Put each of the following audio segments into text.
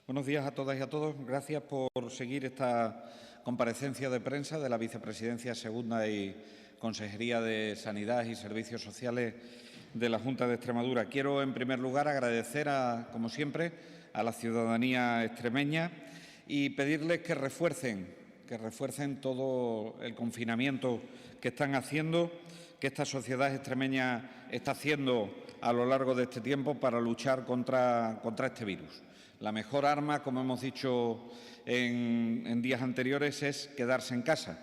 Buenos días a todas y a todos. Gracias por seguir esta comparecencia de prensa de la Vicepresidencia Segunda y Consejería de Sanidad y Servicios Sociales de la Junta de Extremadura. Quiero, en primer lugar, agradecer, como siempre, a la ciudadanía extremeña y pedirles que refuercen todo el confinamiento que están haciendo, que esta sociedad extremeña está haciendo a lo largo de este tiempo para luchar contra este virus. La mejor arma, como hemos dicho en días anteriores, es quedarse en casa.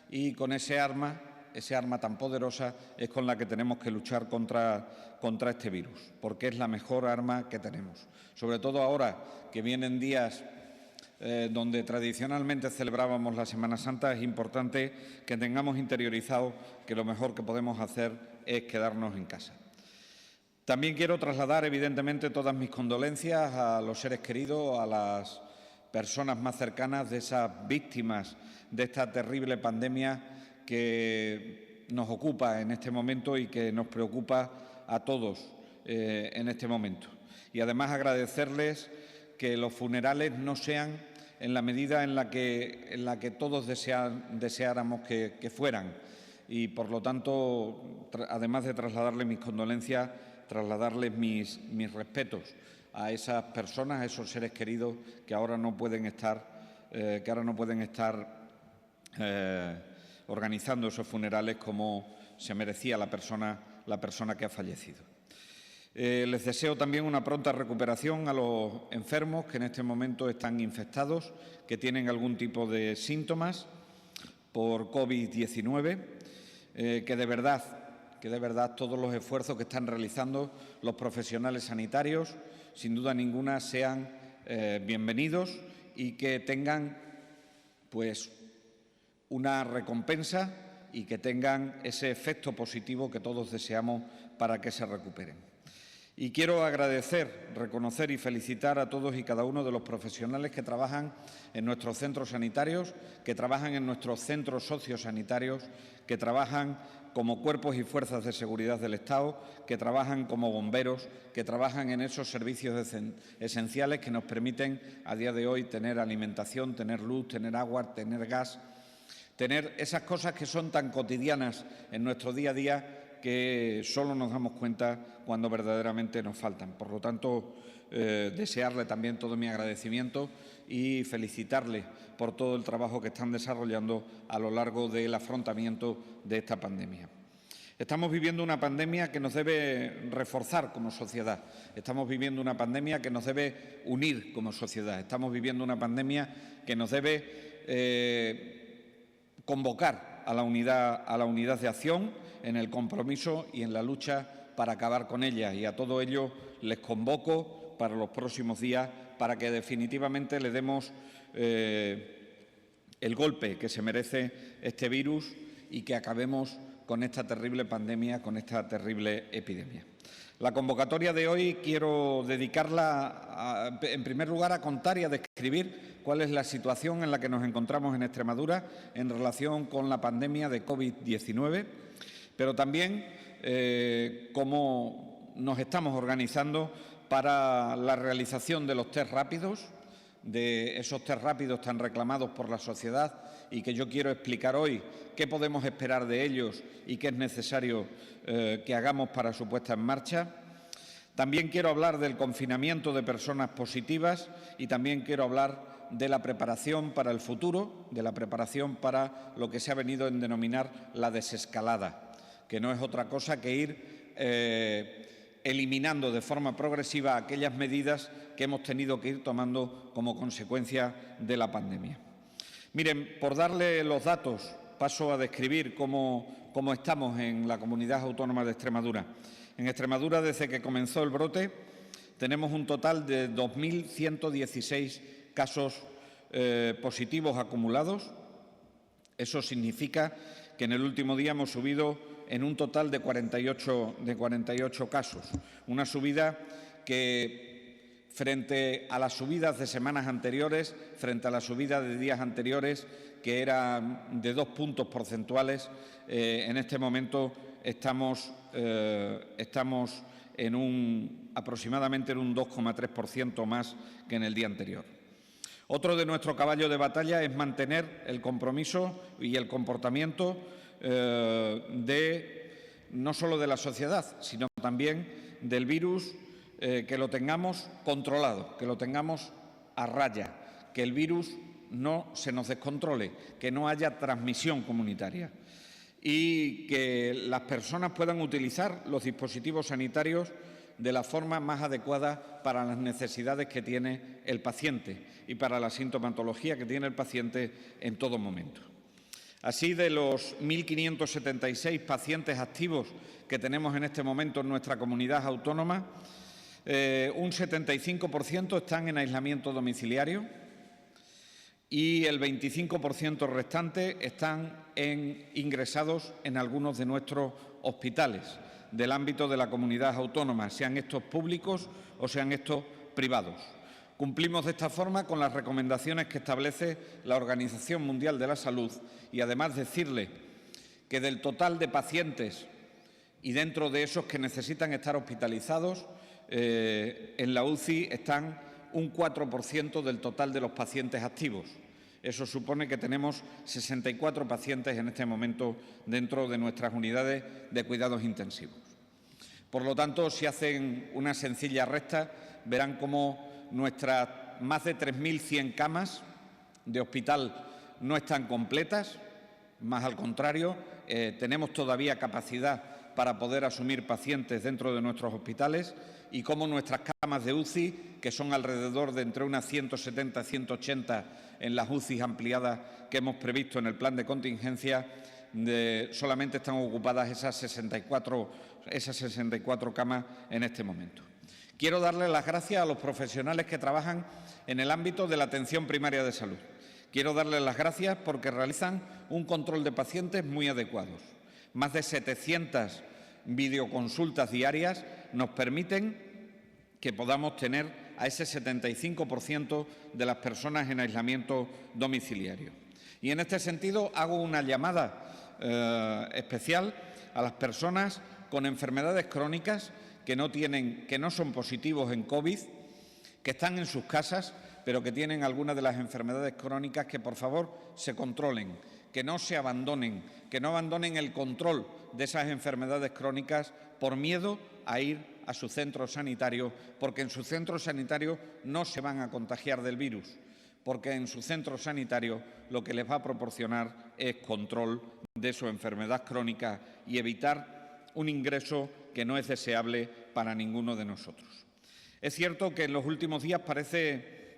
Y con ese arma tan poderosa, es con la que tenemos que luchar contra este virus, porque es la mejor arma que tenemos. Sobre todo ahora que vienen días donde tradicionalmente celebrábamos la Semana Santa, es importante que tengamos interiorizado que lo mejor que podemos hacer es quedarnos en casa. También quiero trasladar, evidentemente, todas mis condolencias a los seres queridos, a las personas más cercanas de esas víctimas de esta terrible pandemia que nos ocupa en este momento y que nos preocupa a todos en este momento. Y además agradecerles que los funerales no sean en la medida en la que todos deseáramos que fueran. Y, por lo tanto, además de trasladarles mis condolencias, trasladarles mis respetos a esas personas, a esos seres queridos que ahora no pueden estar, organizando esos funerales como se merecía la persona que ha fallecido. Les deseo también una pronta recuperación a los enfermos que en este momento están infectados, que tienen algún tipo de síntomas por COVID-19, que de verdad todos los esfuerzos que están realizando los profesionales sanitarios, sin duda ninguna, sean bienvenidos y que tengan pues una recompensa y que tengan ese efecto positivo que todos deseamos para que se recuperen. Y quiero agradecer, reconocer y felicitar a todos y cada uno de los profesionales que trabajan en nuestros centros sanitarios, que trabajan en nuestros centros sociosanitarios, que trabajan como cuerpos y fuerzas de seguridad del Estado, que trabajan como bomberos, que trabajan en esos servicios esenciales que nos permiten a día de hoy tener alimentación, tener luz, tener agua, tener gas, tener esas cosas que son tan cotidianas en nuestro día a día que solo nos damos cuenta cuando verdaderamente nos faltan. Por lo tanto, desearle también todo mi agradecimiento y felicitarle por todo el trabajo que están desarrollando a lo largo del afrontamiento de esta pandemia. Estamos viviendo una pandemia que nos debe reforzar como sociedad. Estamos viviendo una pandemia que nos debe unir como sociedad. Estamos viviendo una pandemia que nos debe convocar a la unidad de acción, en el compromiso y en la lucha para acabar con ella. Y a todo ello les convoco para los próximos días para que definitivamente le demos el golpe que se merece este virus y que acabemos con esta terrible pandemia, con esta terrible epidemia. La convocatoria de hoy quiero dedicarla, en primer lugar, a contar y a describir cuál es la situación en la que nos encontramos en Extremadura en relación con la pandemia de COVID-19, pero también cómo nos estamos organizando para la realización de los test rápidos, de esos test rápidos tan reclamados por la sociedad y que yo quiero explicar hoy qué podemos esperar de ellos y qué es necesario que hagamos para su puesta en marcha. También quiero hablar del confinamiento de personas positivas y también quiero hablar de la preparación para el futuro, de la preparación para lo que se ha venido a denominar la desescalada, que no es otra cosa que ir eliminando de forma progresiva aquellas medidas que hemos tenido que ir tomando como consecuencia de la pandemia. Miren, por darle los datos, paso a describir cómo estamos en la Comunidad Autónoma de Extremadura. En Extremadura, desde que comenzó el brote, tenemos un total de 2.116 casos positivos acumulados. Eso significa que en el último día hemos subido en un total de 48 casos. Una subida que, frente a las subidas de semanas anteriores, frente a la subida de días anteriores, que era de 2 puntos porcentuales, en este momento estamos aproximadamente en un 2,3% más que en el día anterior. Otro de nuestros caballos de batalla es mantener el compromiso y el comportamiento no solo de la sociedad, sino también del virus, que lo tengamos controlado, que lo tengamos a raya, que el virus no se nos descontrole, que no haya transmisión comunitaria y que las personas puedan utilizar los dispositivos sanitarios de la forma más adecuada para las necesidades que tiene el paciente y para la sintomatología que tiene el paciente en todo momento. Así, de los 1.576 pacientes activos que tenemos en este momento en nuestra comunidad autónoma, un 75% están en aislamiento domiciliario y el 25% restante están ingresados en algunos de nuestros hospitales del ámbito de la comunidad autónoma, sean estos públicos o sean estos privados. Cumplimos de esta forma con las recomendaciones que establece la Organización Mundial de la Salud y, además, decirle que del total de pacientes y dentro de esos que necesitan estar hospitalizados, en la UCI están un 4% del total de los pacientes activos. Eso supone que tenemos 64 pacientes en este momento dentro de nuestras unidades de cuidados intensivos. Por lo tanto, si hacen una sencilla resta, verán cómo nuestras más de 3.100 camas de hospital no están completas, más al contrario, tenemos todavía capacidad para poder asumir pacientes dentro de nuestros hospitales y cómo nuestras camas de UCI, que son alrededor de entre unas 170 y 180 en las UCI ampliadas que hemos previsto en el plan de contingencia, solamente están ocupadas esas 64 camas en este momento. Quiero darles las gracias a los profesionales que trabajan en el ámbito de la atención primaria de salud. Quiero darles las gracias porque realizan un control de pacientes muy adecuados. Más de 700 videoconsultas diarias nos permiten que podamos tener a ese 75% de las personas en aislamiento domiciliario. Y en este sentido hago una llamada especial a las personas con enfermedades crónicas que no son positivos en COVID, que están en sus casas, pero que tienen algunas de las enfermedades crónicas, que por favor se controlen, que no se abandonen, que no abandonen el control de esas enfermedades crónicas por miedo a ir a su centro sanitario, porque en su centro sanitario no se van a contagiar del virus, porque en su centro sanitario lo que les va a proporcionar es control de su enfermedad crónica y evitar un ingreso que no es deseable para ninguno de nosotros. Es cierto que en los últimos días parece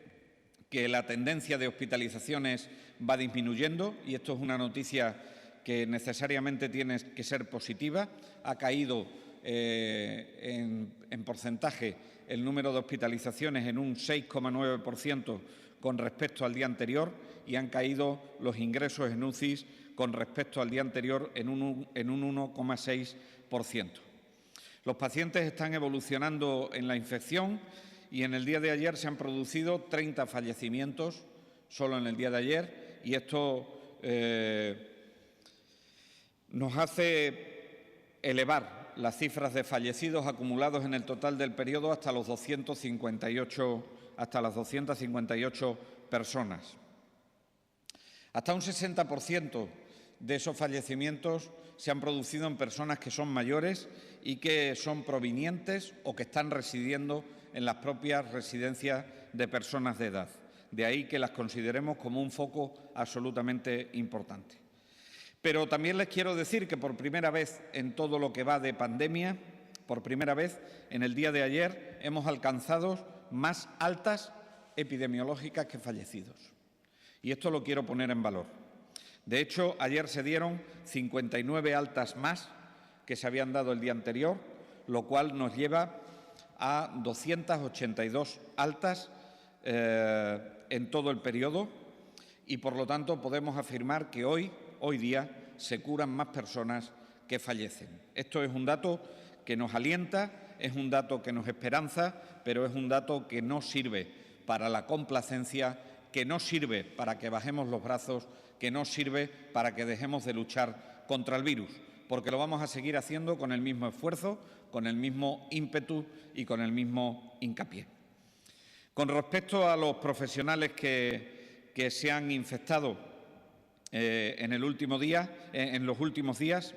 que la tendencia de hospitalizaciones va disminuyendo y esto es una noticia que necesariamente tiene que ser positiva. Ha caído en porcentaje el número de hospitalizaciones en un 6,9% con respecto al día anterior y han caído los ingresos en UCIs con respecto al día anterior en un 1,6%. Los pacientes están evolucionando en la infección y en el día de ayer se han producido 30 fallecimientos solo en el día de ayer y esto nos hace elevar las cifras de fallecidos acumulados en el total del periodo hasta las 258 personas. Hasta un 60% de esos fallecimientos se han producido en personas que son mayores y que son provenientes o que están residiendo en las propias residencias de personas de edad. De ahí que las consideremos como un foco absolutamente importante. Pero también les quiero decir que por primera vez en todo lo que va de pandemia, por primera vez en el día de ayer hemos alcanzado más altas epidemiológicas que fallecidos. Y esto lo quiero poner en valor. De hecho, ayer se dieron 59 altas más que se habían dado el día anterior, lo cual nos lleva a 282 altas en todo el periodo y, por lo tanto, podemos afirmar que hoy día se curan más personas que fallecen. Esto es un dato que nos alienta, es un dato que nos esperanza, pero es un dato que no sirve para la complacencia, que no sirve para que bajemos los brazos, que no sirve para que dejemos de luchar contra el virus, porque lo vamos a seguir haciendo con el mismo esfuerzo, con el mismo ímpetu y con el mismo hincapié. Con respecto a los profesionales que se han infectado en los últimos días,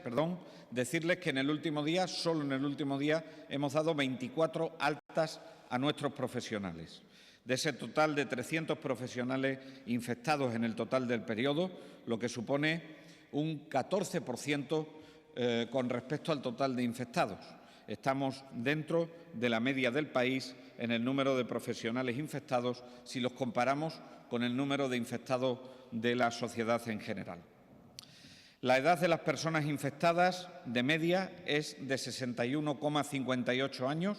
decirles que solo en el último día, hemos dado 24 altas a nuestros profesionales. De ese total de 300 profesionales infectados en el total del periodo, lo que supone un 14% con respecto al total de infectados. Estamos dentro de la media del país en el número de profesionales infectados si los comparamos con el número de infectados de la sociedad en general. La edad de las personas infectadas de media es de 61,58 años.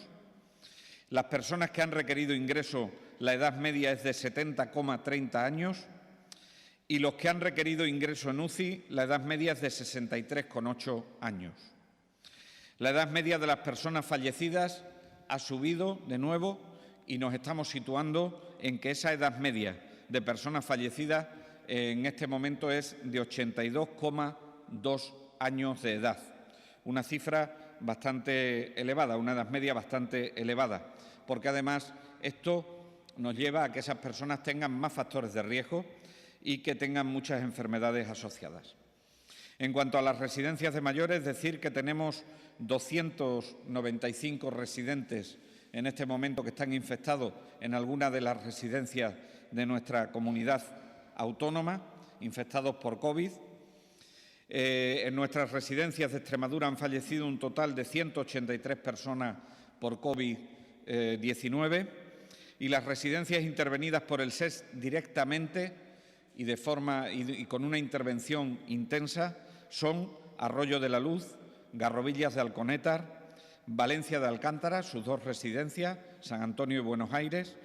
Las personas que han requerido ingreso, la edad media es de 70,30 años. Y los que han requerido ingreso en UCI, la edad media es de 63,8 años. La edad media de las personas fallecidas ha subido de nuevo y nos estamos situando en que esa edad media de personas fallecidas en este momento es de 82,2 años de edad. Una cifra bastante elevada, una edad media bastante elevada, porque además esto nos lleva a que esas personas tengan más factores de riesgo y que tengan muchas enfermedades asociadas. En cuanto a las residencias de mayores, decir que tenemos 295 residentes en este momento que están infectados en alguna de las residencias de nuestra comunidad autónoma, infectados por COVID. En nuestras residencias de Extremadura han fallecido un total de 183 personas por COVID-19 y las residencias intervenidas por el SES directamente y con una intervención intensa son Arroyo de la Luz, Garrovillas de Alconétar, Valencia de Alcántara, sus dos residencias, San Antonio y Buenos Aires,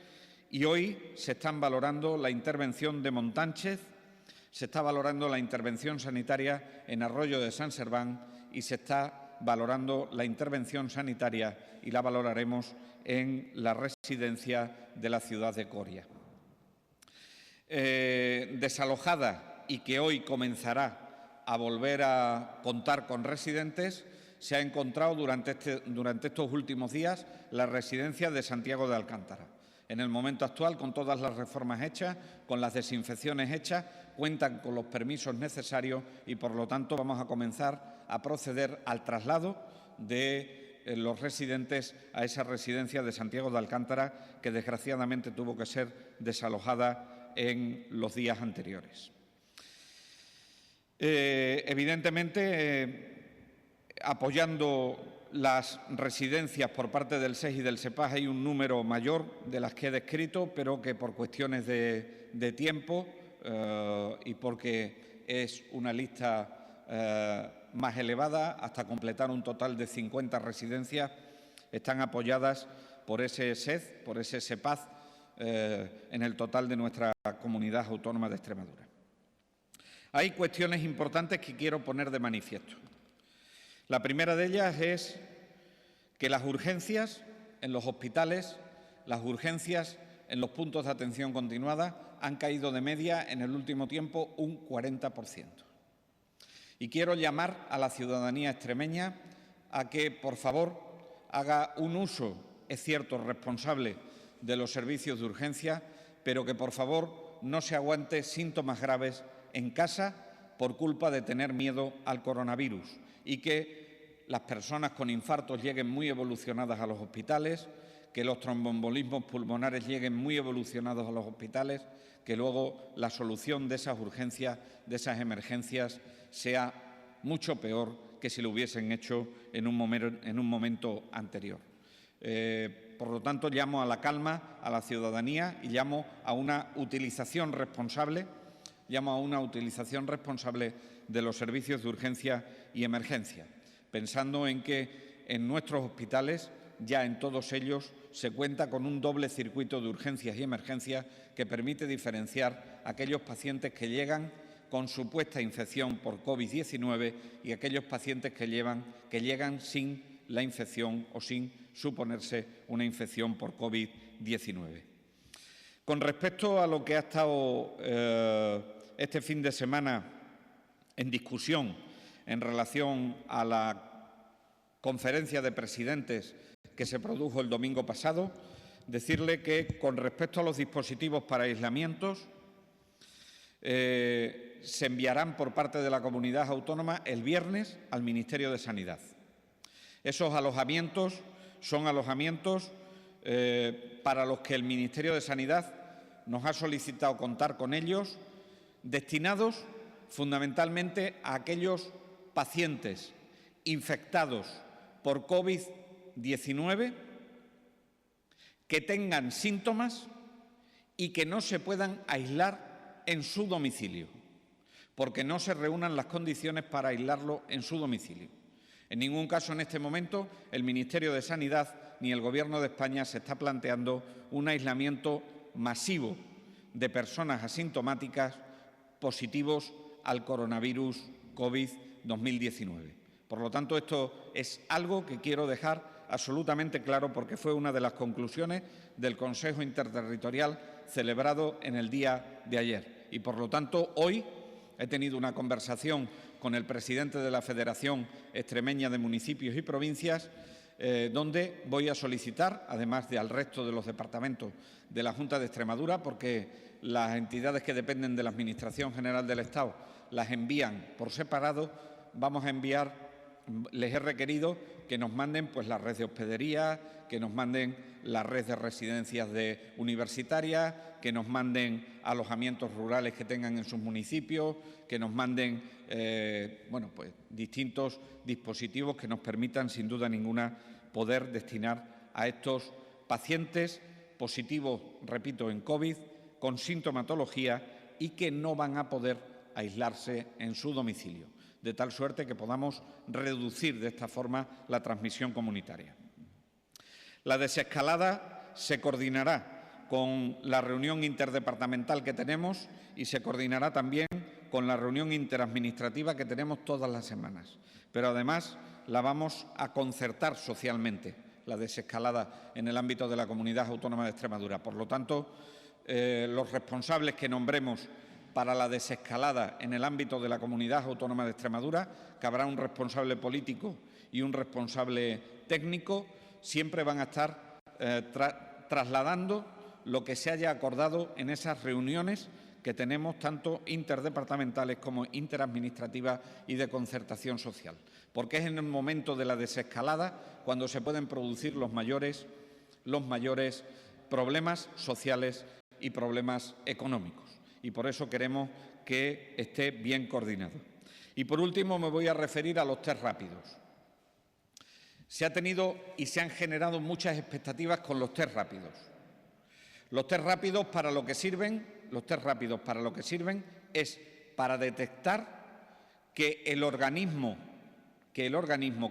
y hoy se están valorando la intervención de Montánchez, se está valorando la intervención sanitaria en Arroyo de San Serván y se está valorando la intervención sanitaria y la valoraremos en la residencia de la ciudad de Coria. Desalojada y que hoy comenzará a volver a contar con residentes, se ha encontrado durante estos últimos días la residencia de Santiago de Alcántara. En el momento actual, con todas las reformas hechas, con las desinfecciones hechas, cuentan con los permisos necesarios y, por lo tanto, vamos a comenzar a proceder al traslado de los residentes a esa residencia de Santiago de Alcántara, que desgraciadamente tuvo que ser desalojada en los días anteriores. Evidentemente, apoyando las residencias por parte del SES y del SEPAS hay un número mayor de las que he descrito, pero que por cuestiones de tiempo y porque es una lista más elevada, hasta completar un total de 50 residencias, están apoyadas por ese SES, por ese SEPAS, en el total de nuestra comunidad autónoma de Extremadura. Hay cuestiones importantes que quiero poner de manifiesto. La primera de ellas es que las urgencias en los hospitales, las urgencias en los puntos de atención continuada han caído de media en el último tiempo un 40%. Y quiero llamar a la ciudadanía extremeña a que, por favor, haga un uso, es cierto, responsable de los servicios de urgencia, pero que, por favor, no se aguante síntomas graves en casa por culpa de tener miedo al coronavirus y que las personas con infartos lleguen muy evolucionadas a los hospitales, que los tromboembolismos pulmonares lleguen muy evolucionados a los hospitales, que luego la solución de esas urgencias, de esas emergencias, sea mucho peor que si lo hubiesen hecho en un momento anterior. Por lo tanto, llamo a la calma a la ciudadanía y llamo a una utilización responsable, de los servicios de urgencia y emergencia, pensando en que en nuestros hospitales, ya en todos ellos, se cuenta con un doble circuito de urgencias y emergencias que permite diferenciar a aquellos pacientes que llegan con supuesta infección por COVID-19 y aquellos pacientes que llegan sin la infección o sin suponerse una infección por COVID-19. Con respecto a lo que ha estado este fin de semana en discusión en relación a la conferencia de presidentes que se produjo el domingo pasado, decirle que, con respecto a los dispositivos para aislamientos, se enviarán por parte de la comunidad autónoma el viernes al Ministerio de Sanidad. Esos alojamientos son alojamientos para los que el Ministerio de Sanidad nos ha solicitado contar con ellos, destinados fundamentalmente a aquellos pacientes infectados por COVID-19 que tengan síntomas y que no se puedan aislar en su domicilio, porque no se reúnan las condiciones para aislarlo en su domicilio. En ningún caso en este momento el Ministerio de Sanidad ni el Gobierno de España se está planteando un aislamiento masivo de personas asintomáticas positivos al coronavirus COVID-2019. Por lo tanto, esto es algo que quiero dejar absolutamente claro, porque fue una de las conclusiones del Consejo Interterritorial celebrado en el día de ayer. Y, por lo tanto, hoy he tenido una conversación con el presidente de la Federación Extremeña de Municipios y Provincias, donde voy a solicitar, además de al resto de los departamentos de la Junta de Extremadura, porque las entidades que dependen de la Administración General del Estado las envían por separado, vamos a enviar, les he requerido que nos manden pues la red de hospedería, que nos manden la red de residencias universitarias, que nos manden alojamientos rurales que tengan en sus municipios, que nos manden distintos dispositivos que nos permitan, sin duda ninguna, poder destinar a estos pacientes positivos, repito, en COVID, con sintomatología y que no van a poder aislarse en su domicilio, de tal suerte que podamos reducir de esta forma la transmisión comunitaria. La desescalada se coordinará con la reunión interdepartamental que tenemos y se coordinará también con la reunión interadministrativa que tenemos todas las semanas. Pero además la vamos a concertar socialmente, la desescalada en el ámbito de la Comunidad Autónoma de Extremadura. Por lo tanto, los responsables que nombremos para la desescalada en el ámbito de la Comunidad Autónoma de Extremadura, que habrá un responsable político y un responsable técnico, siempre van a estar trasladando lo que se haya acordado en esas reuniones que tenemos, tanto interdepartamentales como interadministrativas y de concertación social, porque es en el momento de la desescalada cuando se pueden producir los mayores problemas sociales y problemas económicos. Y por eso queremos que esté bien coordinado. Y por último me voy a referir a los test rápidos. Se ha tenido y se han generado muchas expectativas con los test rápidos. Los test rápidos para lo que sirven es para detectar que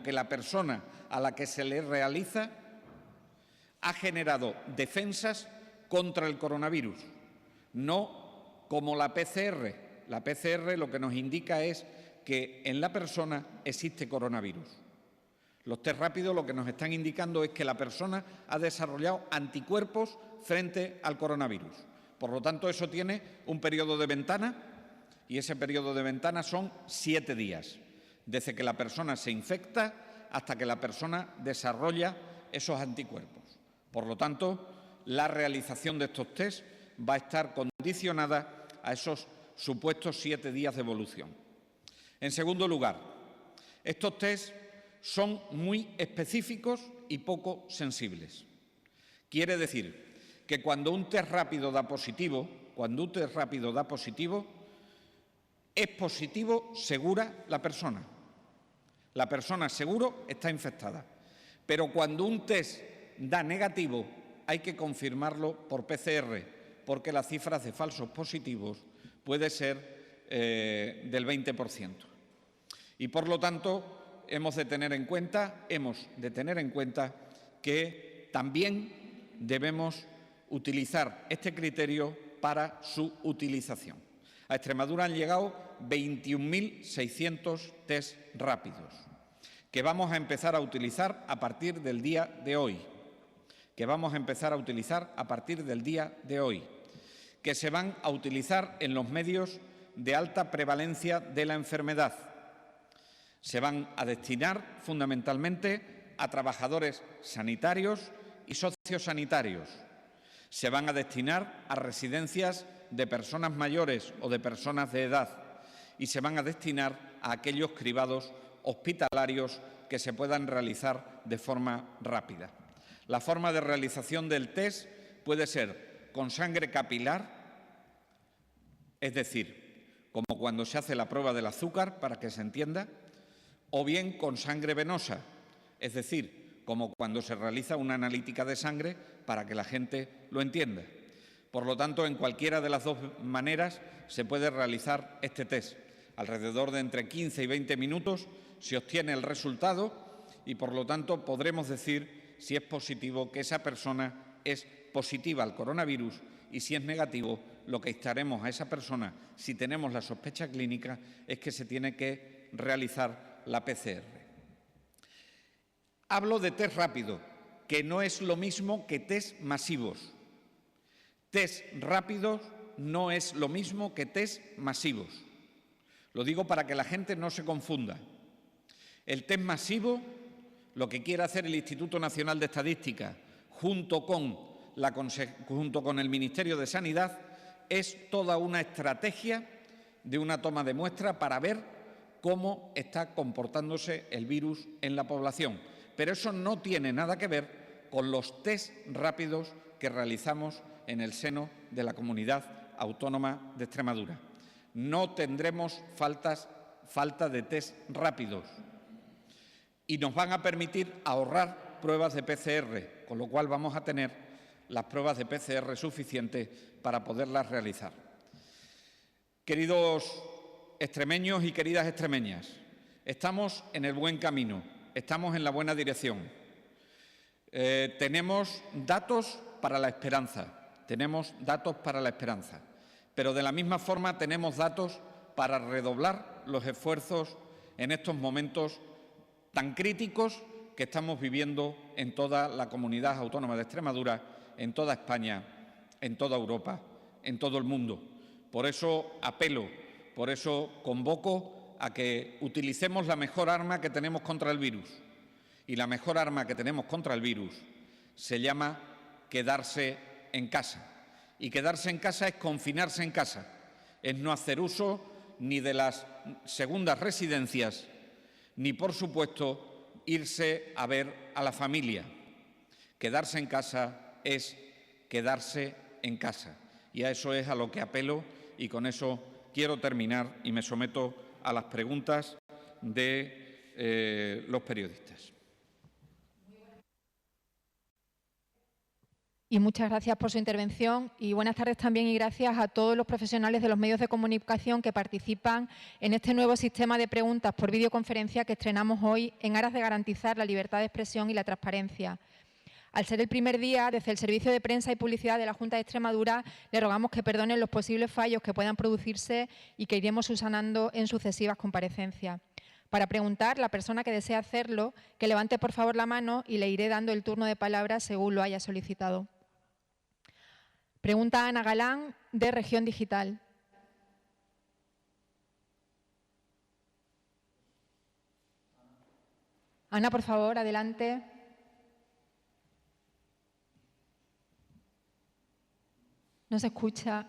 la persona a la que se le realiza ha generado defensas contra el coronavirus, no como la PCR. La PCR lo que nos indica es que en la persona existe coronavirus. Los test rápidos lo que nos están indicando es que la persona ha desarrollado anticuerpos frente al coronavirus. Por lo tanto, eso tiene un periodo de ventana y ese periodo de ventana son 7 días, desde que la persona se infecta hasta que la persona desarrolla esos anticuerpos. Por lo tanto, la realización de estos test va a estar condicionada a esos supuestos 7 días de evolución. En segundo lugar, estos test son muy específicos y poco sensibles. Quiere decir que cuando un test rápido da positivo, es positivo segura la persona. La persona seguro está infectada. Pero cuando un test da negativo, hay que confirmarlo por PCR, porque las cifras de falsos positivos puede ser del 20%. Y por lo tanto, hemos de tener en cuenta que también debemos utilizar este criterio para su utilización. A Extremadura han llegado 21.600 test rápidos que vamos a empezar a utilizar a partir del día de hoy. Que se van a utilizar en los medios de alta prevalencia de la enfermedad, Se van a destinar fundamentalmente a trabajadores sanitarios y sociosanitarios. Se van a destinar a residencias de personas mayores o de personas de edad y se van a destinar a aquellos cribados hospitalarios que se puedan realizar de forma rápida. La forma de realización del test puede ser con sangre capilar, es decir, como cuando se hace la prueba del azúcar, para que se entienda, o bien con sangre venosa, es decir, como cuando se realiza una analítica de sangre, para que la gente lo entienda. Por lo tanto, en cualquiera de las dos maneras se puede realizar este test. Alrededor de entre 15 y 20 minutos se obtiene el resultado y, por lo tanto, podremos decir si es positivo que esa persona es positiva al coronavirus y si es negativo, lo que instaremos a esa persona, si tenemos la sospecha clínica, es que se tiene que realizar la PCR. Hablo de test rápido, que no es lo mismo que test masivos. Test rápidos no es lo mismo que test masivos. Lo digo para que la gente no se confunda. El test masivo, lo que quiere hacer el Instituto Nacional de Estadística junto con el Ministerio de Sanidad, es toda una estrategia de una toma de muestra para ver cómo está comportándose el virus en la población. Pero eso no tiene nada que ver con los test rápidos que realizamos en el seno de la Comunidad Autónoma de Extremadura. No tendremos falta de test rápidos y nos van a permitir ahorrar pruebas de PCR, con lo cual vamos a tener las pruebas de PCR suficientes para poderlas realizar. Queridos extremeños y queridas extremeñas, estamos en el buen camino, estamos en la buena dirección. Tenemos datos para la esperanza, pero de la misma forma tenemos datos para redoblar los esfuerzos en estos momentos tan críticos que estamos viviendo en toda la Comunidad Autónoma de Extremadura, en toda España, en toda Europa, en todo el mundo. Por eso apelo, por eso convoco a que utilicemos la mejor arma que tenemos contra el virus. Y la mejor arma que tenemos contra el virus se llama quedarse en casa. Y quedarse en casa es confinarse en casa, es no hacer uso ni de las segundas residencias, ni, por supuesto, irse a ver a la familia. Quedarse en casa es quedarse en casa. Y a eso es a lo que apelo y con eso quiero terminar y me someto a las preguntas de los periodistas. Y muchas gracias por su intervención y buenas tardes también y gracias a todos los profesionales de los medios de comunicación que participan en este nuevo sistema de preguntas por videoconferencia que estrenamos hoy en aras de garantizar la libertad de expresión y la transparencia. Al ser el primer día, desde el Servicio de Prensa y Publicidad de la Junta de Extremadura, le rogamos que perdonen los posibles fallos que puedan producirse y que iremos subsanando en sucesivas comparecencias. Para preguntar, la persona que desea hacerlo, que levante por favor la mano y le iré dando el turno de palabra según lo haya solicitado. Pregunta Ana Galán, de Región Digital. Ana, por favor, adelante. No se escucha.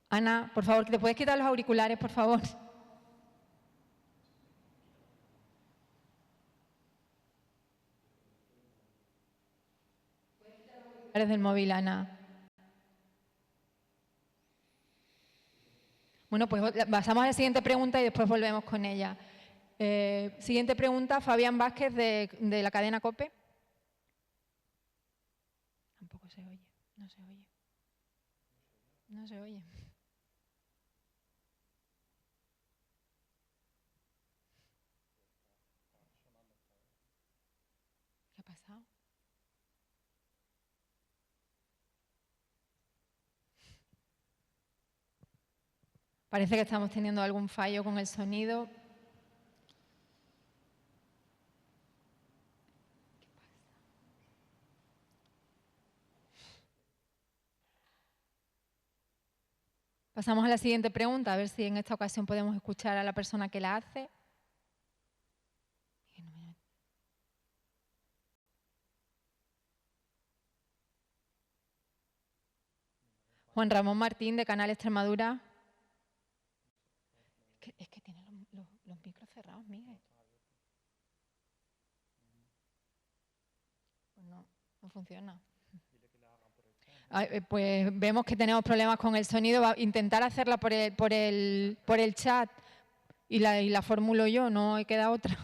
Ana, por favor, ¿te puedes quitar los auriculares, por favor? Del móvil, Ana. Bueno, pues pasamos a la siguiente pregunta y después volvemos con ella. Siguiente pregunta, Fabián Vázquez, de la cadena COPE. Tampoco se oye, no se oye. No se oye. ¿Qué ha pasado? Parece que estamos teniendo algún fallo con el sonido. Pasamos a la siguiente pregunta, a ver si en esta ocasión podemos escuchar a la persona que la hace. Juan Ramón Martín, de Canal Extremadura. Es que tiene los micros cerrados, Miguel. Pues no funciona. Pues vemos que tenemos problemas con el sonido. Va a intentar hacerla por el chat y la formulo yo, no queda otra.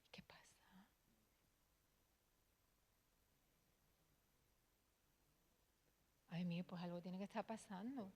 ¿Qué pasa? Ay, Miguel, pues algo tiene que estar pasando.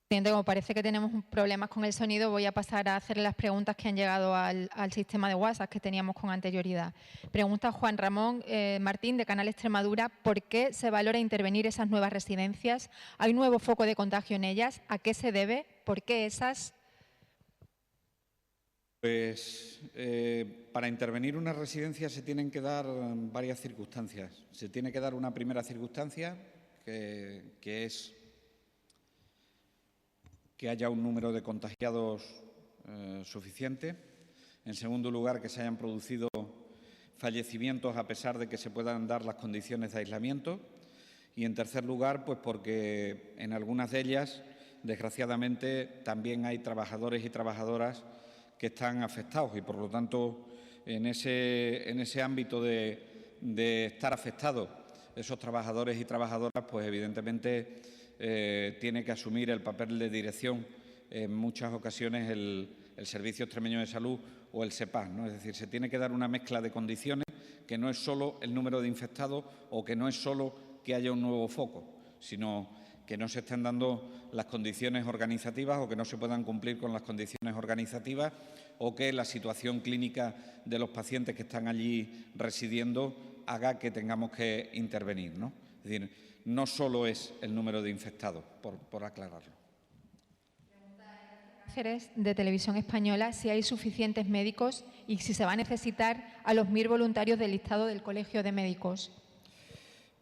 Como parece que tenemos problemas con el sonido, voy a pasar a hacer las preguntas que han llegado al sistema de WhatsApp que teníamos con anterioridad. Pregunta Juan Ramón Martín, de Canal Extremadura: ¿por qué se valora intervenir esas nuevas residencias? ¿Hay nuevo foco de contagio en ellas? ¿A qué se debe? ¿Por qué esas? Pues para intervenir una residencia se tienen que dar varias circunstancias. Se tiene que dar una primera circunstancia, que es que haya un número de contagiados suficiente. En segundo lugar, que se hayan producido fallecimientos a pesar de que se puedan dar las condiciones de aislamiento. Y en tercer lugar, pues porque en algunas de ellas, desgraciadamente, también hay trabajadores y trabajadoras que están afectados y, por lo tanto, en ese ámbito de estar afectados esos trabajadores y trabajadoras, pues evidentemente tiene que asumir el papel de dirección en muchas ocasiones el Servicio Extremeño de Salud o el SEPAS, ¿no? Es decir, se tiene que dar una mezcla de condiciones, que no es solo el número de infectados o que no es solo que haya un nuevo foco, sino que no se estén dando las condiciones organizativas o que no se puedan cumplir con las condiciones organizativas o que la situación clínica de los pacientes que están allí residiendo haga que tengamos que intervenir, ¿no? Es decir, no solo es el número de infectados, por aclararlo. De Televisión Española, si hay suficientes médicos y si se va a necesitar a los 1000 voluntarios del listado del Colegio de Médicos.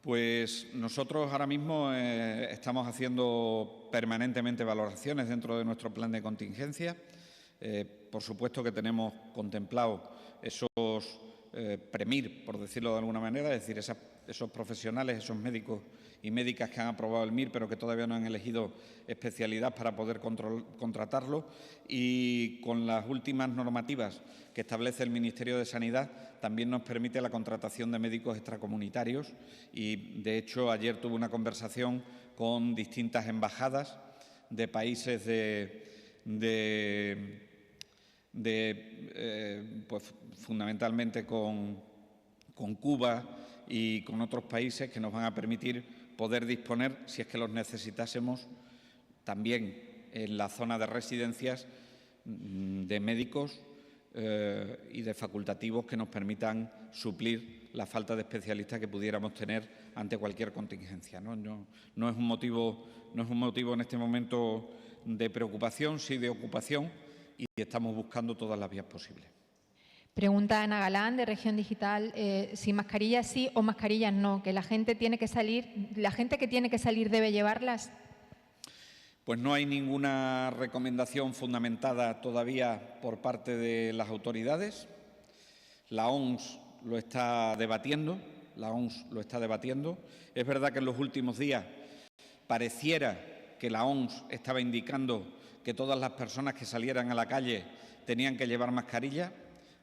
Pues nosotros ahora mismo estamos haciendo permanentemente valoraciones dentro de nuestro plan de contingencia. Por supuesto que tenemos contemplado esos PREMIR, por decirlo de alguna manera, es decir, esas esos profesionales, esos médicos y médicas que han aprobado el MIR, pero que todavía no han elegido especialidad para poder contratarlo. Y con las últimas normativas que establece el Ministerio de Sanidad, también nos permite la contratación de médicos extracomunitarios. Y, de hecho, ayer tuve una conversación con distintas embajadas de países pues, fundamentalmente con Cuba y con otros países, que nos van a permitir poder disponer, si es que los necesitásemos, también en la zona de residencias, de médicos y de facultativos que nos permitan suplir la falta de especialistas que pudiéramos tener ante cualquier contingencia, ¿no? No es un motivo en este momento de preocupación, sí de ocupación, y estamos buscando todas las vías posibles. Pregunta Ana Galán, de Región Digital, si mascarillas sí o mascarillas no, que la gente que tiene que salir debe llevarlas. Pues no hay ninguna recomendación fundamentada todavía por parte de las autoridades. La OMS lo está debatiendo. Es verdad que en los últimos días pareciera que la OMS estaba indicando que todas las personas que salieran a la calle tenían que llevar mascarilla,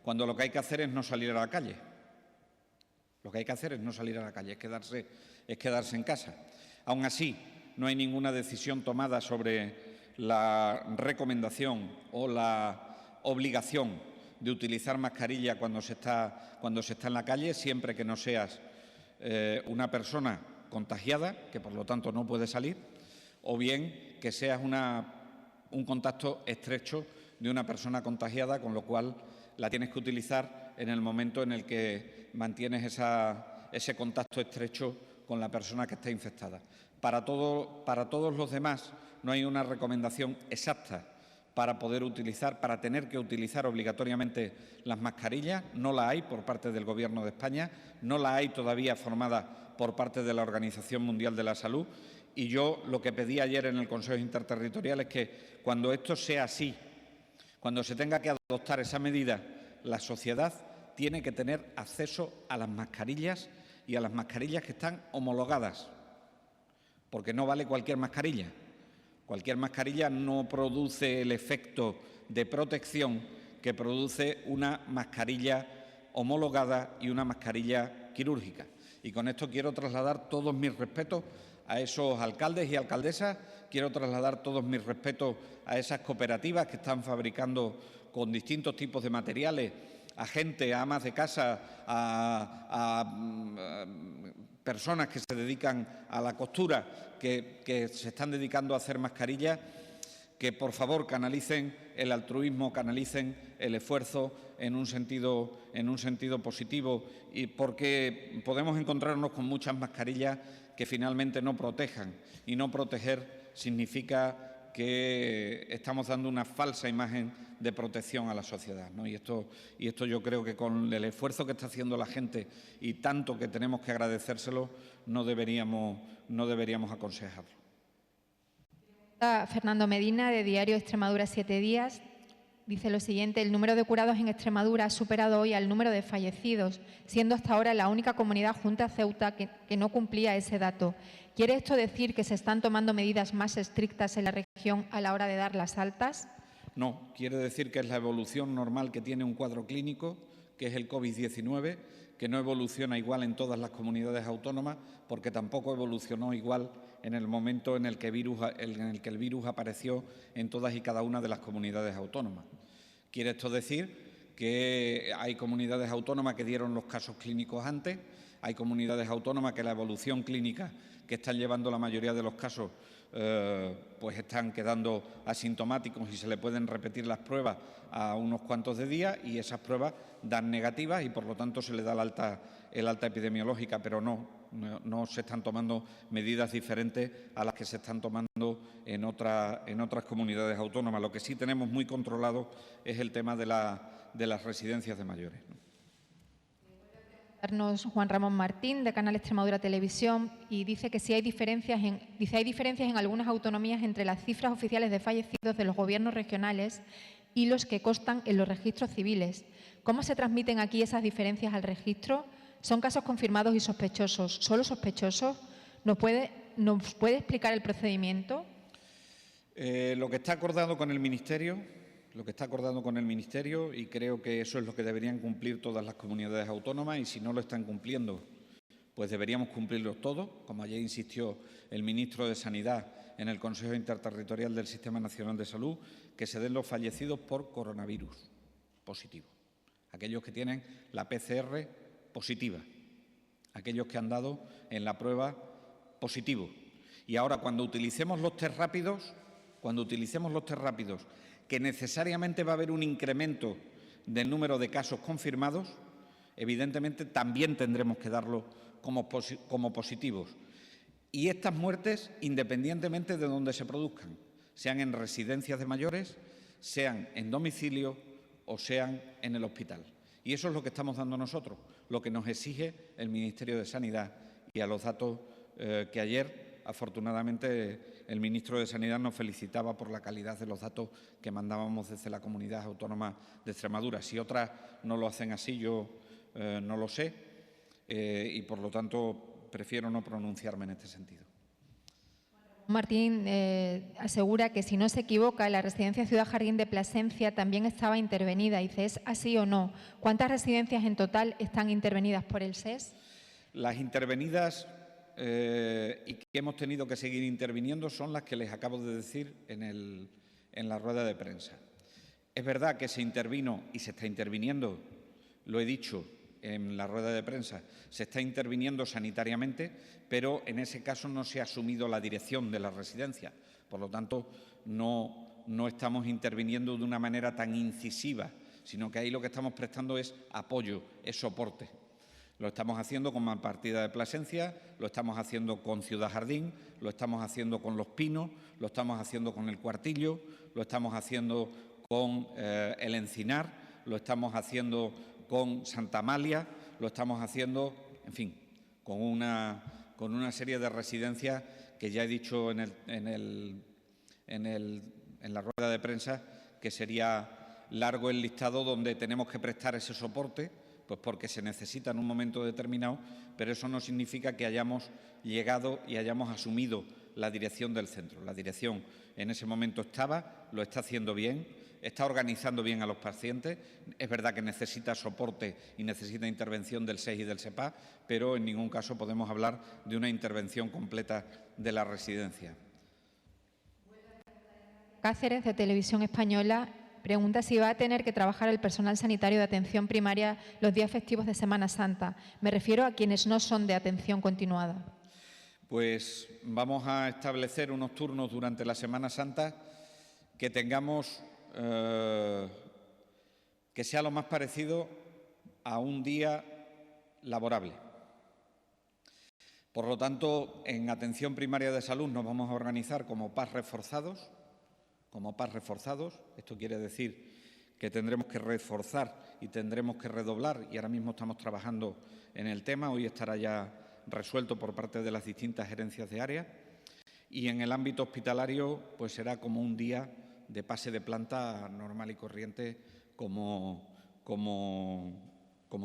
cuando lo que hay que hacer es no salir a la calle. Es quedarse en casa. Aún así, no hay ninguna decisión tomada sobre la recomendación o la obligación de utilizar mascarilla cuando se está en la calle, siempre que no seas una persona contagiada, que por lo tanto no puede salir, o bien que seas un contacto estrecho de una persona contagiada, con lo cual la tienes que utilizar en el momento en el que mantienes ese contacto estrecho con la persona que está infectada. Para todos los demás no hay una recomendación exacta para tener que utilizar obligatoriamente las mascarillas. No la hay por parte del Gobierno de España, no la hay todavía formada por parte de la Organización Mundial de la Salud. Y yo lo que pedí ayer en el Consejo Interterritorial es que cuando esto sea así, cuando se tenga que adoptar esa medida, la sociedad tiene que tener acceso a las mascarillas y a las mascarillas que están homologadas, porque no vale cualquier mascarilla. Cualquier mascarilla no produce el efecto de protección que produce una mascarilla homologada y una mascarilla quirúrgica. Y con esto quiero trasladar todos mis respetos a esos alcaldes y alcaldesas, quiero trasladar todos mis respetos a esas cooperativas que están fabricando con distintos tipos de materiales, a gente, a amas de casa, a personas que se dedican a la costura, que se están dedicando a hacer mascarillas, que por favor canalicen el altruismo, canalicen el esfuerzo en un sentido positivo, y porque podemos encontrarnos con muchas mascarillas que finalmente no protejan, y no proteger significa que estamos dando una falsa imagen de protección a la sociedad, ¿no? Y esto yo creo que con el esfuerzo que está haciendo la gente y tanto que tenemos que agradecérselo, no deberíamos aconsejarlo. Fernando Medina, de Diario Extremadura 7 días. Dice lo siguiente: el número de curados en Extremadura ha superado hoy al número de fallecidos, siendo hasta ahora la única comunidad junto a Ceuta que no cumplía ese dato. ¿Quiere esto decir que se están tomando medidas más estrictas en la región a la hora de dar las altas? No, quiere decir que es la evolución normal que tiene un cuadro clínico, que es el COVID-19, que no evoluciona igual en todas las comunidades autónomas, porque tampoco evolucionó igual en el momento en el que el virus apareció en todas y cada una de las comunidades autónomas. ¿Quiere esto decir que hay comunidades autónomas que dieron los casos clínicos antes? Hay comunidades autónomas que la evolución clínica que están llevando la mayoría de los casos pues están quedando asintomáticos y se le pueden repetir las pruebas a unos cuantos de días, y esas pruebas dan negativas y por lo tanto se le da el alta epidemiológica, pero no se están tomando medidas diferentes a las que se están tomando en otras comunidades autónomas. Lo que sí tenemos muy controlado es el tema de las residencias de mayores. Juan Ramón Martín, de Canal Extremadura Televisión, y dice que hay diferencias en algunas autonomías entre las cifras oficiales de fallecidos de los gobiernos regionales y los que constan en los registros civiles. ¿Cómo se transmiten aquí esas diferencias al registro? Son casos confirmados y sospechosos. ¿Solo sospechosos? ¿Nos puede explicar el procedimiento? Lo que está acordado con el Ministerio, y creo que eso es lo que deberían cumplir todas las comunidades autónomas, y si no lo están cumpliendo, pues deberíamos cumplirlos todos, como ayer insistió el ministro de Sanidad en el Consejo Interterritorial del Sistema Nacional de Salud, que se den los fallecidos por coronavirus positivo. Aquellos que tienen la PCR positiva, aquellos que han dado en la prueba positivo. Y ahora, cuando utilicemos los test rápidos, que necesariamente va a haber un incremento del número de casos confirmados, evidentemente también tendremos que darlo como positivos. Y estas muertes, independientemente de donde se produzcan, sean en residencias de mayores, sean en domicilio o sean en el hospital. Y eso es lo que estamos dando nosotros, lo que nos exige el Ministerio de Sanidad, y a los datos que ayer, afortunadamente, el ministro de Sanidad nos felicitaba por la calidad de los datos que mandábamos desde la Comunidad Autónoma de Extremadura. Si otras no lo hacen así, yo no lo sé, y por lo tanto prefiero no pronunciarme en este sentido. Martín asegura que, si no se equivoca, la residencia Ciudad Jardín de Plasencia también estaba intervenida. Dice, ¿es así o no? ¿Cuántas residencias en total están intervenidas por el SES? Las intervenidas y que hemos tenido que seguir interviniendo son las que les acabo de decir en la rueda de prensa. Es verdad que se intervino y se está interviniendo, lo he dicho en la rueda de prensa, se está interviniendo sanitariamente, pero en ese caso no se ha asumido la dirección de la residencia. Por lo tanto, no estamos interviniendo de una manera tan incisiva, sino que ahí lo que estamos prestando es apoyo, es soporte. Lo estamos haciendo con Malpartida de Plasencia, lo estamos haciendo con Ciudad Jardín, lo estamos haciendo con Los Pinos, lo estamos haciendo con El Cuartillo, lo estamos haciendo con El Encinar, lo estamos haciendo con Santa Amalia, lo estamos haciendo, en fin, con una serie de residencias que ya he dicho en la rueda de prensa que sería largo el listado donde tenemos que prestar ese soporte, pues porque se necesita en un momento determinado, pero eso no significa que hayamos llegado y hayamos asumido la dirección del centro. La dirección en ese momento lo está haciendo bien, está organizando bien a los pacientes. Es verdad que necesita soporte y necesita intervención del SES y del SEPA, pero en ningún caso podemos hablar de una intervención completa de la residencia. Cáceres, de Televisión Española, pregunta si va a tener que trabajar el personal sanitario de atención primaria los días festivos de Semana Santa. Me refiero a quienes no son de atención continuada. Pues vamos a establecer unos turnos durante la Semana Santa que tengamos, que sea lo más parecido a un día laborable. Por lo tanto, en atención primaria de salud nos vamos a organizar como PAS reforzados. Esto quiere decir que tendremos que reforzar y tendremos que redoblar, y ahora mismo estamos trabajando en el tema. Hoy estará ya resuelto por parte de las distintas gerencias de área. Y en el ámbito hospitalario, pues será como un día de pase de planta normal y corriente, como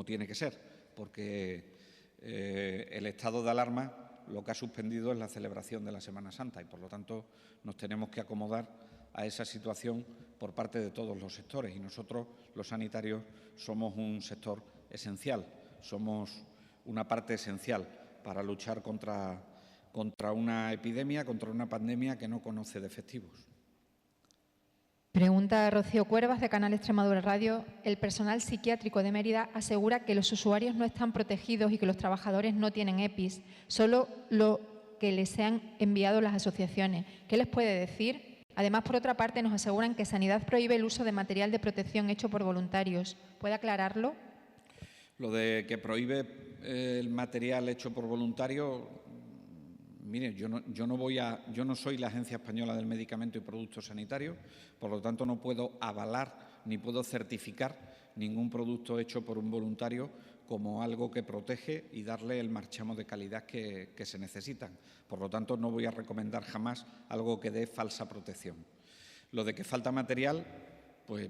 tiene que ser, porque el estado de alarma lo que ha suspendido es la celebración de la Semana Santa, y por lo tanto nos tenemos que acomodar a esa situación por parte de todos los sectores, y nosotros, los sanitarios, somos un sector esencial, somos una parte esencial para luchar contra una epidemia, contra una pandemia que no conoce de festivos. Pregunta Rocío Cuervas, de Canal Extremadura Radio. El personal psiquiátrico de Mérida asegura que los usuarios no están protegidos y que los trabajadores no tienen EPIs, solo lo que les han enviado las asociaciones. ¿Qué les puede decir? Además, por otra parte, nos aseguran que Sanidad prohíbe el uso de material de protección hecho por voluntarios. ¿Puede aclararlo? Lo de que prohíbe el material hecho por voluntarios, mire, yo no soy la Agencia Española del Medicamento y Productos Sanitarios, por lo tanto no puedo avalar ni puedo certificar ningún producto hecho por un voluntario como algo que protege y darle el marchamo de calidad que se necesitan. Por lo tanto, no voy a recomendar jamás algo que dé falsa protección. Lo de que falta material, pues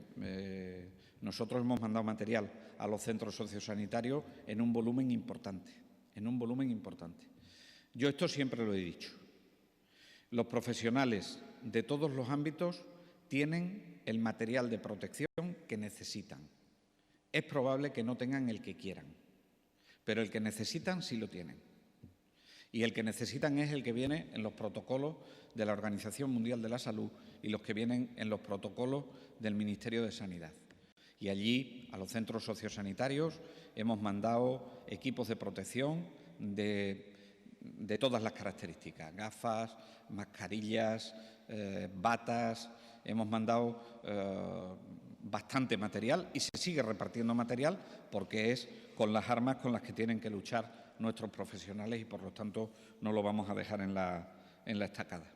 Nosotros hemos mandado material a los centros sociosanitarios en un volumen importante, Yo esto siempre lo he dicho. Los profesionales de todos los ámbitos tienen el material de protección que necesitan. Es probable que no tengan el que quieran, pero el que necesitan sí lo tienen. Y el que necesitan es el que viene en los protocolos de la Organización Mundial de la Salud y los que vienen en los protocolos del Ministerio de Sanidad. Y allí, a los centros sociosanitarios, hemos mandado equipos de protección de todas las características, gafas, mascarillas, batas. Hemos mandado bastante material y se sigue repartiendo material porque es con las armas con las que tienen que luchar nuestros profesionales y, por lo tanto, no lo vamos a dejar en la estacada.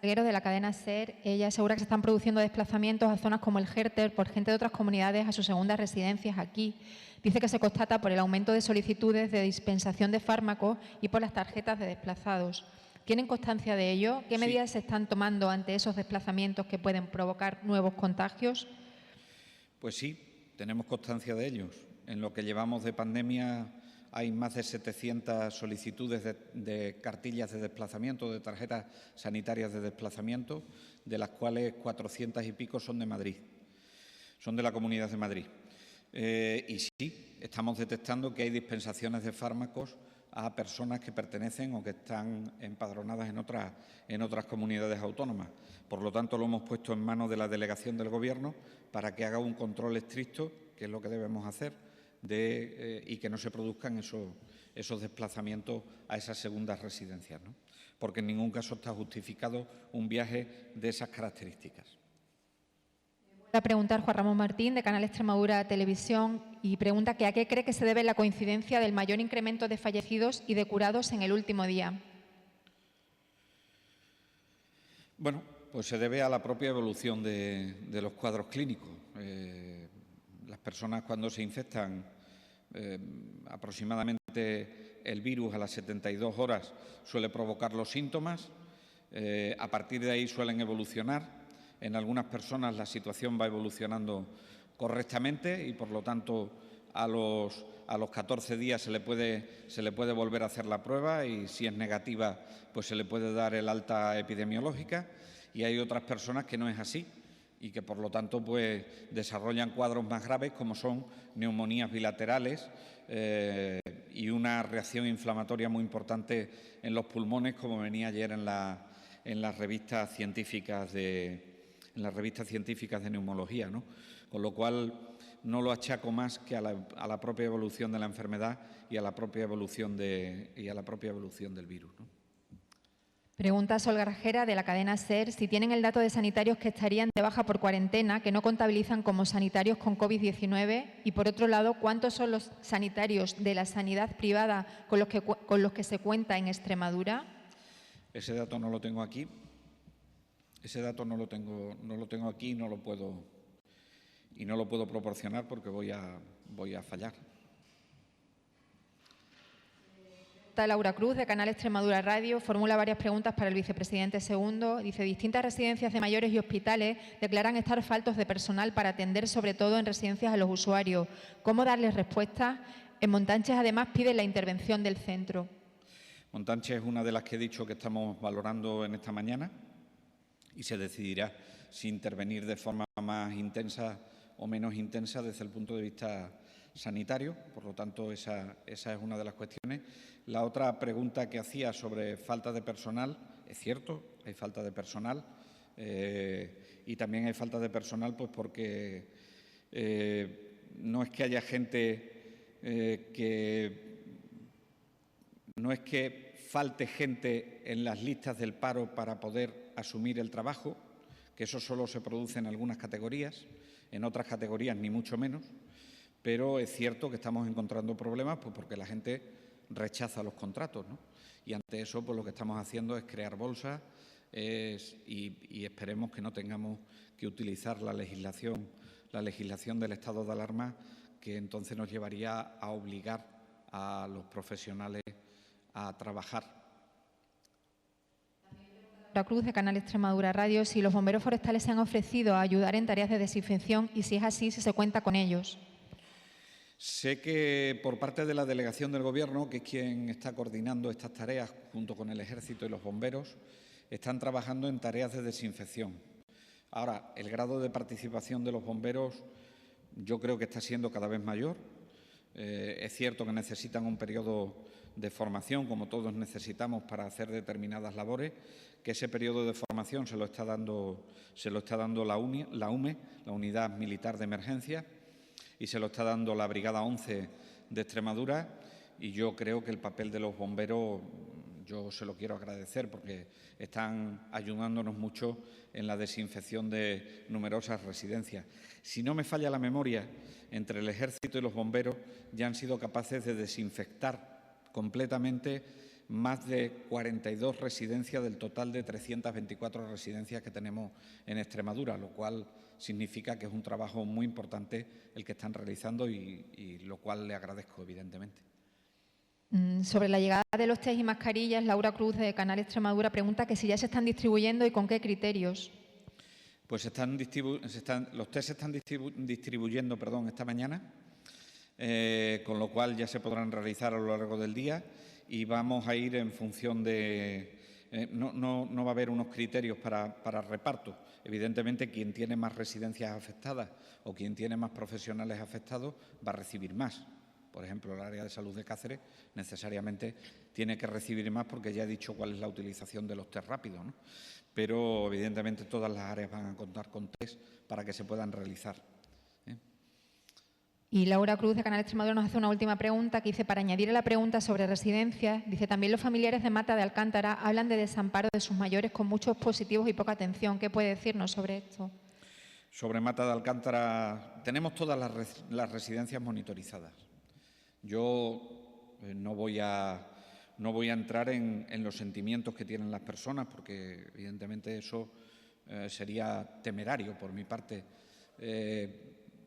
De la cadena SER, ella asegura que se están produciendo desplazamientos a zonas como el Gérter por gente de otras comunidades a sus segundas residencias aquí. Dice que se constata por el aumento de solicitudes de dispensación de fármacos y por las tarjetas de desplazados. ¿Tienen constancia de ello? ¿Qué medidas se están tomando ante esos desplazamientos que pueden provocar nuevos contagios? Pues sí, tenemos constancia de ellos. En lo que llevamos de pandemia hay más de 700 solicitudes de cartillas de desplazamiento, de tarjetas sanitarias de desplazamiento, de las cuales 400 y pico son de Madrid, son de la Comunidad de Madrid. Y sí, estamos detectando que hay dispensaciones de fármacos a personas que pertenecen o que están empadronadas en otras comunidades autónomas. Por lo tanto, lo hemos puesto en manos de la delegación del Gobierno para que haga un control estricto, que es lo que debemos hacer, y que no se produzcan esos desplazamientos a esas segundas residencias, ¿no? Porque en ningún caso está justificado un viaje de esas características. Voy a preguntar Juan Ramón Martín, de Canal Extremadura Televisión, y pregunta que a qué cree que se debe la coincidencia del mayor incremento de fallecidos y de curados en el último día. Bueno, pues se debe a la propia evolución de los cuadros clínicos. Las personas, cuando se infectan, aproximadamente el virus a las 72 horas suele provocar los síntomas. A partir de ahí suelen evolucionar. En algunas personas la situación va evolucionando correctamente y, por lo tanto, a los 14 días se le puede volver a hacer la prueba y, si es negativa, pues se le puede dar el alta epidemiológica. Y hay otras personas que no es así y que, por lo tanto, pues desarrollan cuadros más graves, como son neumonías bilaterales y una reacción inflamatoria muy importante en los pulmones, como venía ayer en las revistas científicas de neumología, ¿no? Con lo cual, no lo achaco más que a la propia evolución de la enfermedad y a la propia evolución del virus, ¿no? Pregunta Sol Grajera, de la cadena SER, si tienen el dato de sanitarios que estarían de baja por cuarentena, que no contabilizan como sanitarios con COVID-19, y, por otro lado, ¿cuántos son los sanitarios de la sanidad privada con los que se cuenta en Extremadura? Ese dato no lo tengo aquí. Ese dato no lo tengo aquí y no lo puedo proporcionar porque voy a fallar. Laura Cruz, de Canal Extremadura Radio, formula varias preguntas para el vicepresidente segundo. Dice, distintas residencias de mayores y hospitales declaran estar faltos de personal para atender, sobre todo en residencias, a los usuarios. ¿Cómo darles respuesta? En Montanches, además, piden la intervención del centro. Montanches es una de las que he dicho que estamos valorando en esta mañana y se decidirá si intervenir de forma más intensa o menos intensa desde el punto de vista sanitario. Por lo tanto, esa es una de las cuestiones. La otra pregunta que hacía sobre falta de personal, es cierto, hay falta de personal y también hay falta de personal pues porque no es que haya gente no es que falte gente en las listas del paro para poder asumir el trabajo, que eso solo se produce en algunas categorías, en otras categorías ni mucho menos, pero es cierto que estamos encontrando problemas pues porque la gente rechaza los contratos, ¿no? Y ante eso pues lo que estamos haciendo es crear bolsas y esperemos que no tengamos que utilizar la legislación del estado de alarma, que entonces nos llevaría a obligar a los profesionales a trabajar. Laura Cruz, de Canal Extremadura Radio, si los bomberos forestales se han ofrecido a ayudar en tareas de desinfección y, si es así, si se cuenta con ellos. Sé que por parte de la delegación del Gobierno, que es quien está coordinando estas tareas junto con el Ejército y los bomberos, están trabajando en tareas de desinfección. Ahora, el grado de participación de los bomberos yo creo que está siendo cada vez mayor. Es cierto que necesitan un periodo de formación, como todos necesitamos para hacer determinadas labores, que ese periodo de formación se lo está dando la UME, la Unidad Militar de Emergencia, y se lo está dando la Brigada 11 de Extremadura, y yo creo que el papel de los bomberos yo se lo quiero agradecer porque están ayudándonos mucho en la desinfección de numerosas residencias. Si no me falla la memoria, entre el Ejército y los bomberos ya han sido capaces de desinfectar completamente más de 42 residencias del total de 324 residencias que tenemos en Extremadura, lo cual significa que es un trabajo muy importante el que están realizando y lo cual le agradezco, evidentemente. Sobre la llegada de los test y mascarillas, Laura Cruz, de Canal Extremadura, pregunta que si ya se están distribuyendo y con qué criterios. Pues los test se están distribuyendo esta mañana, con lo cual ya se podrán realizar a lo largo del día y vamos a ir en función de… no va a haber unos criterios para reparto. Evidentemente, quien tiene más residencias afectadas o quien tiene más profesionales afectados va a recibir más. Por ejemplo, el área de salud de Cáceres necesariamente tiene que recibir más porque ya he dicho cuál es la utilización de los test rápidos, ¿no? Pero, evidentemente, todas las áreas van a contar con test para que se puedan realizar. Y Laura Cruz, de Canal Extremadura, nos hace una última pregunta que dice, para añadir a la pregunta sobre residencias, dice, también los familiares de Mata de Alcántara hablan de desamparo de sus mayores con muchos positivos y poca atención. ¿Qué puede decirnos sobre esto? Sobre Mata de Alcántara, tenemos todas las residencias monitorizadas. Yo no voy a entrar en los sentimientos que tienen las personas porque, evidentemente, eso sería temerario por mi parte,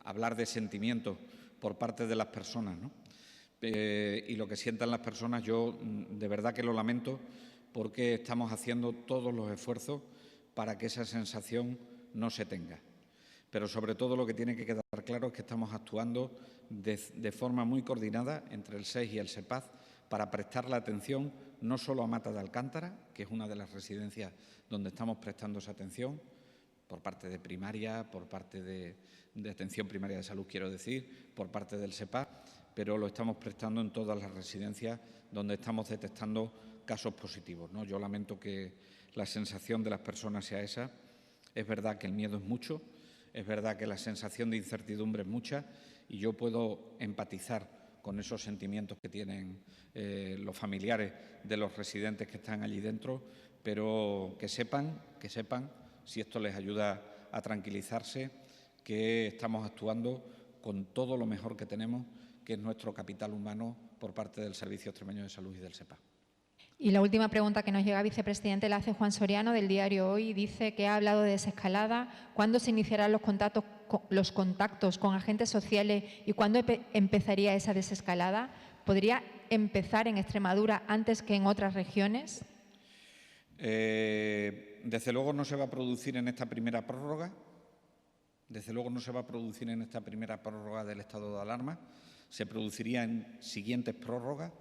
hablar de sentimientos por parte de las personas, ¿no? Y lo que sientan las personas, yo de verdad que lo lamento porque estamos haciendo todos los esfuerzos para que esa sensación no se tenga. Pero, sobre todo, lo que tiene que quedar claro es que estamos actuando de forma muy coordinada entre el SES y el SEPAZ para prestar la atención no solo a Mata de Alcántara, que es una de las residencias donde estamos prestando esa atención, por parte de primaria, por parte de atención primaria de salud, quiero decir, por parte del SEPAZ, pero lo estamos prestando en todas las residencias donde estamos detectando casos positivos, ¿no? Yo lamento que la sensación de las personas sea esa. Es verdad que el miedo es mucho. Es verdad que la sensación de incertidumbre es mucha y yo puedo empatizar con esos sentimientos que tienen los familiares de los residentes que están allí dentro, pero que sepan, si esto les ayuda a tranquilizarse, que estamos actuando con todo lo mejor que tenemos, que es nuestro capital humano por parte del Servicio Extremeño de Salud y del SEPAZ. Y la última pregunta que nos llega, vicepresidente, la hace Juan Soriano, del diario Hoy. Dice que ha hablado de desescalada. ¿Cuándo se iniciarán los contactos con agentes sociales y cuándo empezaría esa desescalada? ¿Podría empezar en Extremadura antes que en otras regiones? Desde luego no se va a producir en esta primera prórroga. Desde luego no se va a producir en esta primera prórroga del estado de alarma. Se produciría en siguientes prórrogas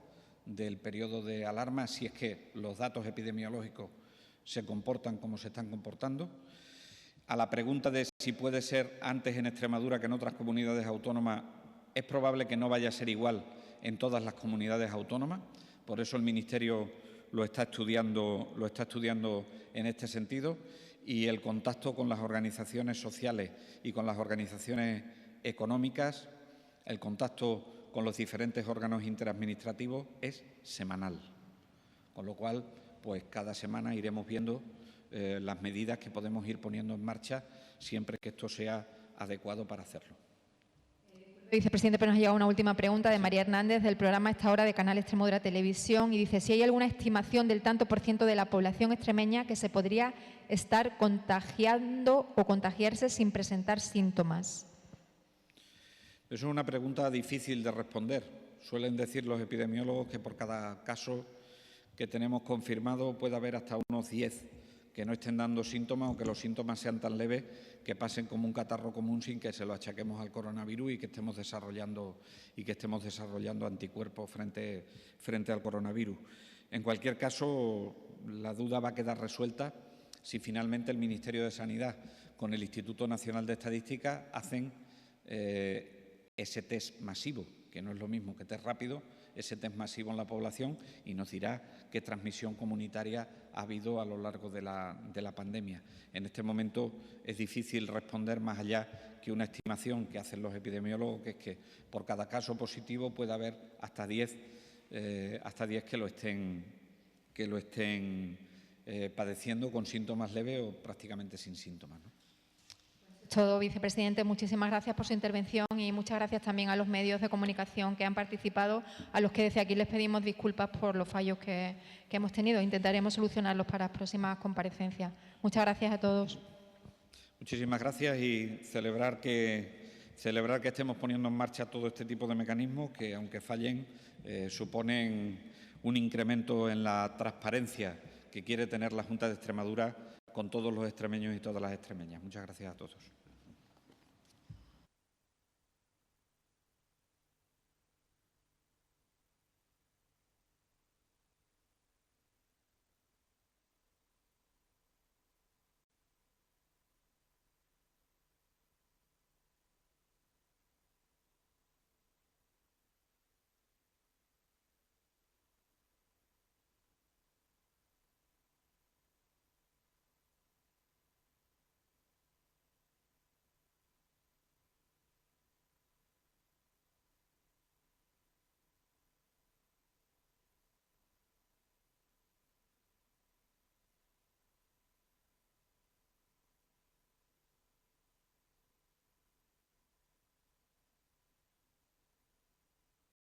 del periodo de alarma, si es que los datos epidemiológicos se comportan como se están comportando. A la pregunta de si puede ser antes en Extremadura que en otras comunidades autónomas, es probable que no vaya a ser igual en todas las comunidades autónomas. Por eso el Ministerio lo está estudiando en este sentido, y el contacto con las organizaciones sociales y con las organizaciones económicas, el contacto con los diferentes órganos interadministrativos es semanal, con lo cual, pues cada semana iremos viendo las medidas que podemos ir poniendo en marcha siempre que esto sea adecuado para hacerlo. Vicepresidente, pero nos ha llegado una última pregunta de María Hernández, del programa Esta Hora de Canal Extremadura Televisión, y dice si hay alguna estimación del tanto por ciento de la población extremeña que se podría estar contagiando o contagiarse sin presentar síntomas. Eso es una pregunta difícil de responder. Suelen decir los epidemiólogos que por cada caso que tenemos confirmado puede haber hasta unos 10 que no estén dando síntomas o que los síntomas sean tan leves que pasen como un catarro común sin que se lo achaquemos al coronavirus y que estemos desarrollando anticuerpos frente al coronavirus. En cualquier caso, la duda va a quedar resuelta si finalmente el Ministerio de Sanidad con el Instituto Nacional de Estadística hacen ese test masivo, que no es lo mismo que test rápido, ese test masivo en la población, y nos dirá qué transmisión comunitaria ha habido a lo largo de la pandemia. En este momento es difícil responder más allá que una estimación que hacen los epidemiólogos, que es que por cada caso positivo puede haber hasta 10 que lo estén padeciendo con síntomas leves o prácticamente sin síntomas, ¿no? Todo, vicepresidente. Muchísimas gracias por su intervención y muchas gracias también a los medios de comunicación que han participado, a los que desde aquí les pedimos disculpas por los fallos que hemos tenido. Intentaremos solucionarlos para las próximas comparecencias. Muchas gracias a todos. Muchísimas gracias y celebrar que estemos poniendo en marcha todo este tipo de mecanismos que, aunque fallen, suponen un incremento en la transparencia que quiere tener la Junta de Extremadura con todos los extremeños y todas las extremeñas. Muchas gracias a todos.